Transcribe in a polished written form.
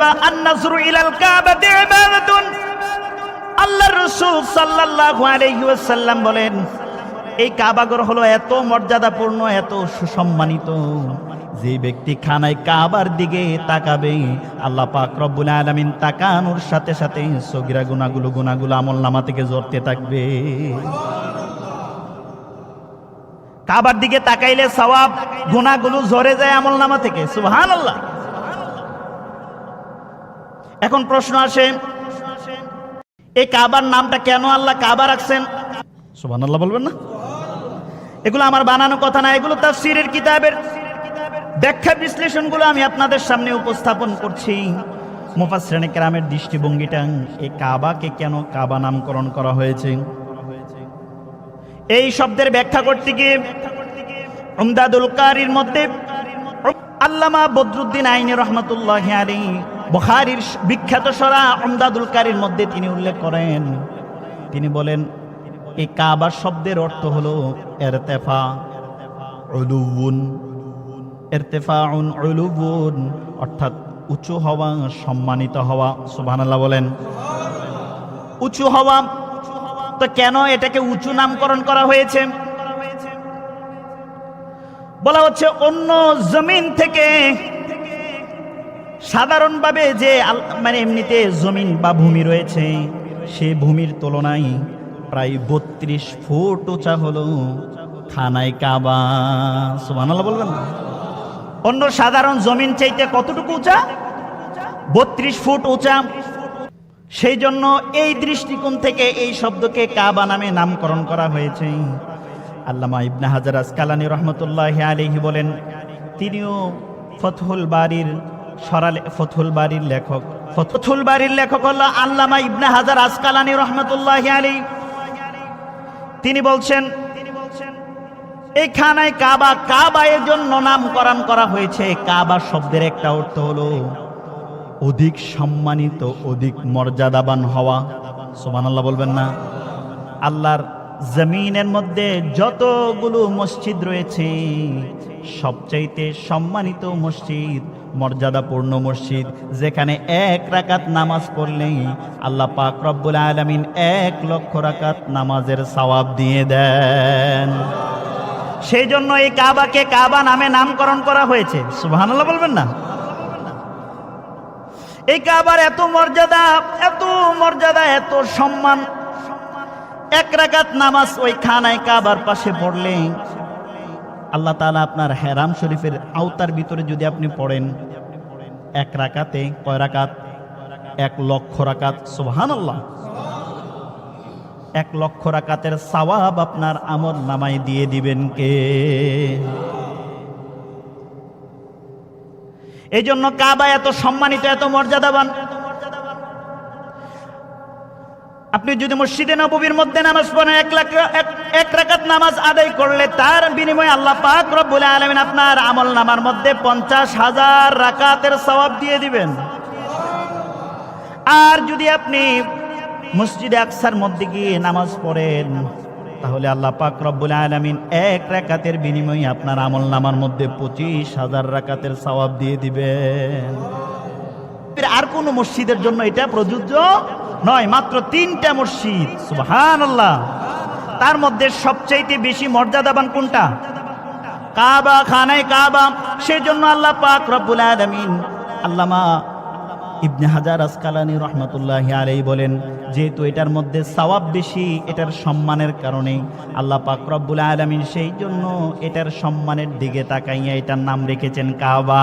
আন-নাযরু ইলাল কাবাতি ইবাদাতুন। আল্লাহর রাসূল সাল্লাল্লাহু আলাইহি ওয়াসাল্লাম বলেন, এই কাবাঘর হলো এত মর্যাদাপূর্ণ, এত সুসম্মানিত, যে ব্যক্তি খানায় কাবার দিকে তাকাবে আল্লাহ পাক রব্বুল আলামিন তাকানোর সাথে সাথে সগীরা গুনাহগুলো আমলনামা থেকে ঝরতে থাকবে। কাবার দিকে তাকাইলে সওয়াব গুনাহগুলো ঝরে যায় আমলনামা থেকে। সুবহানাল্লাহ। এখন প্রশ্ন আসে, এই কাবার নামটা কেন আল্লাহ কাবা রাখছেন? সুবহানাল্লাহ বলবেন না? এগুলো আমার বানানো কথা না, এগুলো তাফসীরের কিতাবের ব্যাখ্যা বিশ্লেষণগুলো আমি আপনাদের সামনে উপস্থাপন করছি। মুফাসসিরিনে কেরামের দৃষ্টিভঙ্গিটা, এই কাবাকে কেন কাবা নামকরণ করা হয়েছে, এই শব্দের ব্যাখ্যা করতে গিয়ে উমদাদুল কারির মধ্যে আল্লামা বদরুদ্দিন আইনি রহমাতুল্লাহি আলাইহি বুখারীর বিখ্যাত সরা উমদাদুল কারির মধ্যে তিনি উল্লেখ করেন, তিনি বলেন এই কাবা শব্দের অর্থ হলো ইরতিফা উলুউন, ইরতিফাউন উলুউন, অর্থাৎ উঁচু হওয়া, সম্মানিত হওয়া। সুবহানাল্লাহ বলেন। উঁচু হওয়া। তো কেন এটাকে উঁচু নামকরণ করা হয়েছে? বলা হচ্ছে অন্য জমিন থেকে সাধারণভাবে যে মানে এমনিতে জমিন বা ভূমি রয়েছে, সেই ভূমির তুলনায় প্রায় 32 ফুট উঁচা হলো খানায় কাবা। সুবহানাল্লাহ বলবেন না? অন্য সাধারণ জমিন চাইতে কতটুকু উঁচা? 32 ফুট উঁচা। সেই জন্য এই দৃষ্টিকোণ থেকে এই শব্দকে কাবা নামে নামকরণ করা হয়েছে। আল্লামা ইবনে হাজার আসকালানী রহমতুল্লাহি আলাইহি বলেন, তিনিও ফতহুল বারির লেখক। ফতহুল বারির লেখক হলো আল্লামা ইবনে হাজার আসকালানী রহমতুল্লাহি আলাইহি। তিনি বলছেন এই খানায় কাবা, কাবা এর জন্য নামকরণ করা হয়েছে। কাবা শব্দের একটা অর্থ হলো অধিক সম্মানিত, অধিক মর্যাদাবান হওয়া। সুবহানাল্লাহ বলবেন না? আল্লাহর জমিনের মধ্যে যতগুলো মসজিদ রয়েছে, সবচাইতে সম্মানিত মসজিদ, মর্যাদাপূর্ণ মসজিদ, যেখানে 1 রাকাত নামাজ পড়লে আল্লাহ পাক রব্বুল আলামিন 1 লক্ষ রাকাত নামাজের সওয়াব দিয়ে দেন। সেই জন্য এই কাবাকে কাবা নামে নামকরণ করা হয়েছে। সুবহানাল্লাহ বলবেন না? এই কাবার এত মর্যাদা, এত সম্মান। 1 রাকাত নামাজ ওই খানায় কাবার পাশে পড়লে আল্লাহ তাআলা আপনার হেরাম শরীফের আওতার ভিতরে যদি আপনি পড়েন, 1 রাকাতে কয় রাকাত? 1 লক্ষ রাকাত। সুবহানাল্লাহ। 1 লক্ষ রাকাতের সওয়াব আপনার আমল নামায় দিয়ে দিবেন কে? এই জন্য কাবা এত সম্মানিত, এত মর্যাদাবান। আপনি যদি মসজিদে নববীর মধ্যে নামাজ পড়েন, 1 রাকাত নামাজ আদায় করলে তার বিনিময়ে আল্লাহ পাক রব্বুল আলামিন আপনার আমল নামার মধ্যে 50,000 রাকাতের সওয়াব দিয়ে দিবেন। আর যদি আপনি মসজিদে আকসার মধ্যে গিয়ে নামাজ পড়েন, তাহলে আল্লাহ পাক রব্বুল আলামিন 1 রাকাতের বিনিময়ে আপনার আমল নামার মধ্যে 25,000 রাকাতের সওয়াব দিয়ে দিবেন। আর কোন মসজিদের জন্য এটা প্রযোজ্য নয়, মাত্র 3টা মসজিদ। সুবহানাল্লাহ। তার মধ্যে সবচাইতে বেশি মর্যাদাবান কোনটা? কাবা, খানায় কাবা। সেজন্য আল্লাহ পাক রব্বুল আলামিন আল্লামা ইবনে হাজার আসকালানী রহমতুল্লাহি আলাইহি বলেন, যেহেতু এটার মধ্যে সওয়াব বেশি, এটার সম্মানের কারণে আল্লাহ পাক রব্বুল আলামিন সেই জন্য এটার সম্মানের দিকে তাকাইয়া এটার নাম রেখেছেন কাবা।